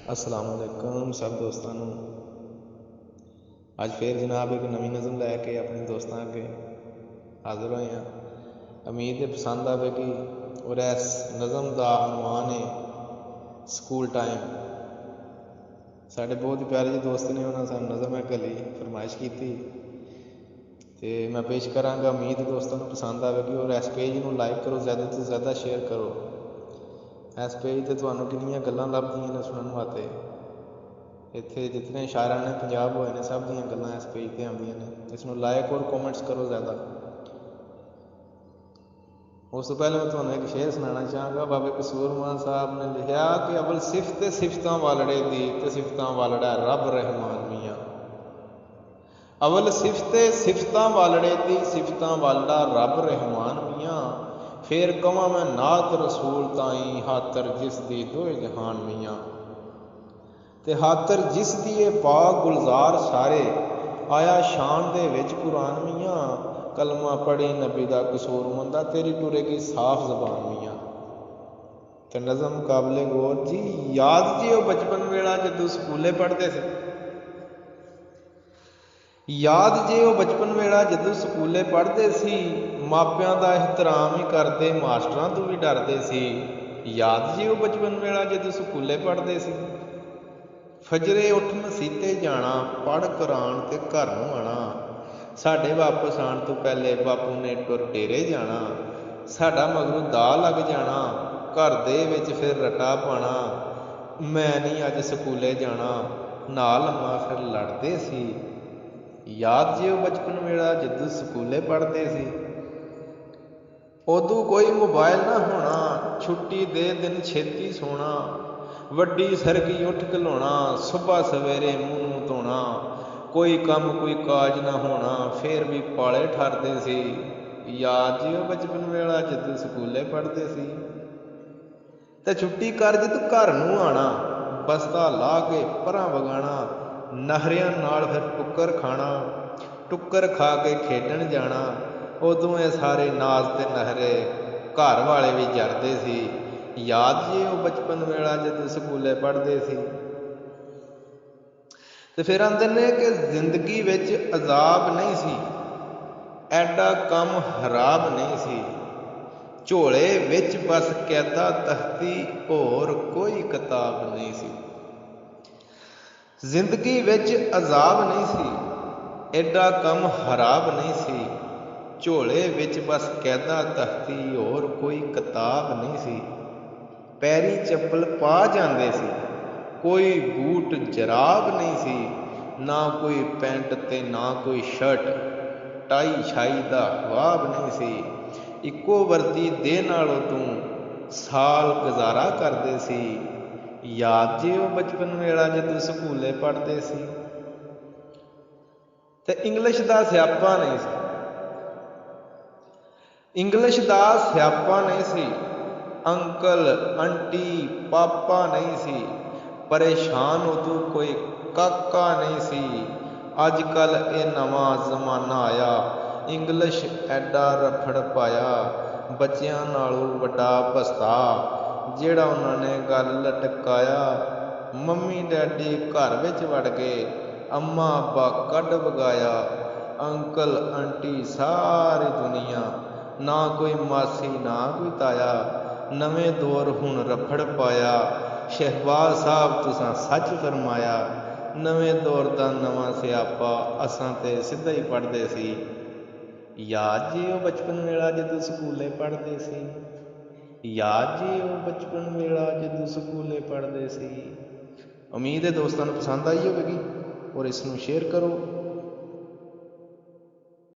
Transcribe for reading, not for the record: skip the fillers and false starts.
अस्सलाम वालेकुम सब दोस्तों ਨੂੰ ਅੱਜ ਫਿਰ ਜਨਾਬ ਇੱਕ ਨਵੀਂ ਨਜ਼ਮ ਲੈ ਕੇ ਆਪਣੇ ਦੋਸਤਾਂ ਅੱਗੇ ਹਾਜ਼ਰ ਹੋਏ ਹਾਂ। ਉਮੀਦ ਹੈ ਪਸੰਦ ਆਵੇਗੀ। ਔਰ ਇਸ ਨਜ਼ਮ ਦਾ ਅਨਵਾਨ ਹੈ ਸਕੂਲ ਟਾਈਮ। ਸਾਡੇ ਬਹੁਤ ਹੀ ਪਿਆਰੇ ਜਿਹੇ ਦੋਸਤ ਨੇ, ਉਹਨਾਂ ਸਾਨੂੰ ਨਜ਼ਮ ਹੈ ਗਲੀ ਫਰਮਾਇਸ਼ ਕੀਤੀ ਤੇ ਮੈਂ ਪੇਸ਼ ਕਰਾਂਗਾ। ਉਮੀਦ ਦੋਸਤਾਂ ਨੂੰ ਪਸੰਦ ਆਵੇਗੀ। ਔਰ ਇਸ ਪੇਜ ਨੂੰ ਲਾਈਕ ਕਰੋ, ਜ਼ਿਆਦਾ ਤੋਂ ਜ਼ਿਆਦਾ ਸ਼ੇਅਰ ਕਰੋ। ਇਸ ਪੇਜ 'ਤੇ ਤੁਹਾਨੂੰ ਕਿੰਨੀਆਂ ਗੱਲਾਂ ਲੱਭਦੀਆਂ ਨੇ ਸੁਣਨ ਵਾਸਤੇ। ਇੱਥੇ ਜਿਤਨੇ ਸ਼ਾਇਰਾਂ ਨੇ ਪੰਜਾਬ ਹੋਏ ਨੇ ਸਭ ਦੀਆਂ ਗੱਲਾਂ ਇਸ ਪੇਜ 'ਤੇ ਆਉਂਦੀਆਂ ਨੇ। ਇਸ ਨੂੰ ਲਾਇਕ ਔਰ ਕਮੈਂਟਸ ਕਰੋ ਜ਼ਿਆਦਾ। ਉਸ ਤੋਂ ਪਹਿਲਾਂ ਮੈਂ ਤੁਹਾਨੂੰ ਇੱਕ ਸ਼ੇਰ ਸੁਣਾਉਣਾ ਚਾਹਾਂਗਾ। ਬਾਬੇ ਕਸੂਰਮਾਨ ਸਾਹਿਬ ਨੇ ਲਿਖਿਆ ਕਿ ਅਵਲ ਸਿਫਤ ਸਿਫਤਾਂ ਵਾਲੜੇ ਦੀ ਤੇ ਸਿਫਤਾਂ ਵਾਲੜਾ ਰੱਬ ਰਹਿਮਾਨ ਮੀਆਂ। ਅਵਲ ਸਿਫਤ ਸਿਫਤਾਂ ਵਾਲੜੇ ਦੀ ਸਿਫਤਾਂ ਵਾਲੜਾ ਰੱਬ ਰਹਿਮਾਨ ਮੀਆਂ। ਫੇਰ ਕਵਾਂ ਮੈਂ ਨਾਤ ਰਸੂਲ ਤਾਈ ਹਾਤਰ ਜਿਸ ਦੀ ਦੋਏ ਜਹਾਨ ਮੀਆਂ। ਤੇ ਹਾਤਰ ਜਿਸ ਦੀ ਇਹ ਪਾਕ ਗੁਲਜ਼ਾਰ ਸਾਰੇ ਆਇਆ ਸ਼ਾਨ ਦੇ ਵਿੱਚ ਕੁਰਾਨ ਮੀਆਂ। ਕਲਮਾ ਪੜ੍ਹੀ ਨਬੀ ਦਾ ਕਸੂਰਮੰਦਾ ਤੇਰੀ ਟੁਰੇਗੀ ਸਾਫ਼ ਜ਼ਬਾਨ ਮੀਆਂ। ਤੇ ਨਜ਼ਮ ਕਾਬਲੇ ਗੌਰ ਜੀ। ਯਾਦ ਜੀ ਉਹ ਬਚਪਨ ਵੇਲਾ ਜਦੋਂ ਸਕੂਲੇ ਪੜ੍ਹਦੇ ਸੀ। ਯਾਦ ਜੇ ਉਹ ਬਚਪਨ ਵੇਲਾ ਜਦੋਂ ਸਕੂਲੇ ਪੜ੍ਹਦੇ ਸੀ। ਮਾਪਿਆਂ ਦਾ ਇਹਤਰਾਮ ਹੀ ਕਰਦੇ, ਮਾਸਟਰਾਂ ਤੋਂ ਵੀ ਡਰਦੇ ਸੀ। ਯਾਦ ਜੇ ਉਹ ਬਚਪਨ ਵੇਲਾ ਜਦੋਂ ਸਕੂਲੇ ਪੜ੍ਹਦੇ ਸੀ। ਫਜਰੇ ਉੱਠ ਮਸੀਤੇ ਜਾਣਾ, ਪੜ੍ਹ ਕੁਰਾਨ ਤੇ ਘਰ ਨੂੰ ਆਉਣਾ। ਸਾਡੇ ਵਾਪਸ ਆਉਣ ਤੋਂ ਪਹਿਲੇ ਬਾਪੂ ਨੇ ਟੁਰ ਡੇਰੇ ਜਾਣਾ। ਸਾਡਾ ਮਗਰੋਂ ਦਾ ਲੱਗ ਜਾਣਾ, ਘਰ ਦੇ ਵਿੱਚ ਫਿਰ ਰਟਾ ਪਾਉਣਾ। ਮੈਂ ਨਹੀਂ ਅੱਜ ਸਕੂਲੇ ਜਾਣਾ, ਨਾਲ ਅੰਮਾ ਫਿਰ ਲੜਦੇ ਸੀ। ਯਾਦ ਜੇ ਉਹ ਬਚਪਨ ਵੇਲਾ ਜਦੋਂ ਸਕੂਲੇ ਪੜ੍ਹਦੇ ਸੀ। ਉਦੋਂ ਕੋਈ ਮੋਬਾਇਲ ਨਾ ਹੋਣਾ, ਛੁੱਟੀ ਦੇ ਦਿਨ ਛੇਤੀ ਸੋਣਾ। ਵੱਡੀ ਸਰਗੀ ਉੱਠ ਘਲਾਉਣਾ, ਸੁਬਹ ਸਵੇਰੇ ਮੂੰਹ ਨੂੰ ਧੋਣਾ। ਕੋਈ ਕੰਮ ਕੋਈ ਕਾਜ ਨਾ ਹੋਣਾ, ਫੇਰ ਵੀ ਪਾਲੇ ਠਰਦੇ ਸੀ। ਯਾਦ ਜੀ ਉਹ ਬਚਪਨ ਵੇਲਾ ਜਦੋਂ ਸਕੂਲੇ ਪੜ੍ਹਦੇ ਸੀ। ਤੇ ਛੁੱਟੀ ਕਰ ਜਦੋਂ ਘਰ ਨੂੰ ਆਉਣਾ, ਬਸਤਾ ਲਾ ਕੇ ਪਰਾਂ ਵਗਾਉਣਾ। ਨਹਰਿਆਂ ਨਾਲ ਫਿਰ ਟੁੱਕਰ ਖਾਣਾ, ਟੁੱਕਰ ਖਾ ਕੇ ਖੇਡਣ ਜਾਣਾ। ਉਦੋਂ ਇਹ ਸਾਰੇ ਨਾਜ਼ ਤੇ ਨਹਰੇ ਘਰ ਵਾਲੇ ਵੀ ਜਰਦੇ ਸੀ। ਯਾਦ ਜੀ ਉਹ ਬਚਪਨ ਵੇਲਾ ਜਦੋਂ ਸਕੂਲੇ ਪੜ੍ਹਦੇ ਸੀ। ਤੇ ਫਿਰ ਆਂਦੇ ਨੇ ਕਿ ਜ਼ਿੰਦਗੀ ਵਿੱਚ ਅਜ਼ਾਬ ਨਹੀਂ ਸੀ, ਐਡਾ ਕੰਮ ਹਰਾਬ ਨਹੀਂ ਸੀ। ਝੋਲੇ ਵਿੱਚ ਬਸ ਕੈਦਾ ਤਖਤੀ, ਹੋਰ ਕੋਈ ਕਿਤਾਬ ਨਹੀਂ ਸੀ। ਜ਼ਿੰਦਗੀ ਵਿੱਚ ਅਜ਼ਾਬ ਨਹੀਂ ਸੀ, ਐਡਾ ਕੰਮ ਹਰਾਬ ਨਹੀਂ ਸੀ। ਝੋਲੇ ਵਿੱਚ ਬਸ ਕੈਦਾ ਤਖਤੀ, ਹੋਰ ਕੋਈ ਕਿਤਾਬ ਨਹੀਂ ਸੀ। ਪੈਰੀ ਚੱਪਲ ਪਾ ਜਾਂਦੇ ਸੀ, ਕੋਈ ਬੂਟ ਜਰਾਬ ਨਹੀਂ ਸੀ। ਨਾ ਕੋਈ ਪੈਂਟ ਤੇ ਨਾ ਕੋਈ ਸ਼ਰਟ, ਟਾਈ ਛਾਈ ਦਾ ਹਵਾਬ ਨਹੀਂ ਸੀ। ਇੱਕੋ ਵਰਦੀ ਦੇ ਨਾਲ ਉਦੋਂ ਸਾਲ ਗੁਜ਼ਾਰਾ ਕਰਦੇ ਸੀ। ਯਾਦ ਜੇ ਉਹ ਬਚਪਨ ਵੇਲਾ ਜਦੋਂ ਸਕੂਲੇ ਪੜ੍ਹਦੇ ਸੀ। ਤੇ ਇੰਗਲਿਸ਼ ਦਾ ਸਿਆਪਾ ਨਹੀਂ ਸੀ, ਇੰਗਲਿਸ਼ ਦਾ ਸਿਆਪਾ ਨਹੀਂ ਸੀ। ਅੰਕਲ ਆਂਟੀ ਪਾਪਾ ਨਹੀਂ ਸੀ। ਪਰੇਸ਼ਾਨ ਉਦੋਂ ਕੋਈ ਕਾਕਾ ਨਹੀਂ ਸੀ। ਅੱਜ ਕੱਲ੍ਹ ਇਹ ਨਵਾਂ ਜ਼ਮਾਨਾ ਆਇਆ, ਇੰਗਲਿਸ਼ ਐਡਾ ਰਫੜ ਪਾਇਆ। ਬੱਚਿਆਂ ਨਾਲੋਂ ਵੱਡਾ ਭਸਤਾ, ਜਿਹੜਾ ਉਹਨਾਂ ਨੇ ਗੱਲ ਲਟਕਾਇਆ। ਮੰਮੀ ਡੈਡੀ ਘਰ ਵਿੱਚ ਵੜ ਗਏ, ਅੰਮਾ ਅੱਬਾ ਕੱਢ ਵਗਾਇਆ। ਅੰਕਲ ਆਂਟੀ ਸਾਰੀ ਦੁਨੀਆ, ਨਾ ਕੋਈ ਮਾਸੀ ਨਾ ਕੋਈ ਤਾਇਆ। ਨਵੇਂ ਦੌਰ ਹੁਣ ਰਫੜ ਪਾਇਆ, ਸ਼ਹਿਬਾਜ਼ ਸਾਹਿਬ ਤੁਸਾਂ ਸੱਚ ਫਰਮਾਇਆ। ਨਵੇਂ ਦੌਰ ਦਾ ਨਵਾਂ ਸਿਆਪਾ, ਅਸਾਂ ਤੇ ਸਿੱਧਾ ਹੀ ਪੜ੍ਹਦੇ ਸੀ। ਯਾਦ ਜੀ ਉਹ ਬਚਪਨ ਵੇਲਾ ਜਦੋਂ ਸਕੂਲੇ ਪੜ੍ਹਦੇ ਸੀ। ਯਾਦ ਜੀ ਉਹ ਬਚਪਨ ਵੇਲਾ ਜਦੋਂ ਸਕੂਲੇ ਪੜ੍ਹਦੇ ਸੀ। ਉਮੀਦ ਹੈ ਦੋਸਤਾਂ ਨੂੰ ਪਸੰਦ ਆਈ ਹੋਵੇਗੀ। ਔਰ ਇਸ ਨੂੰ ਸ਼ੇਅਰ ਕਰੋ।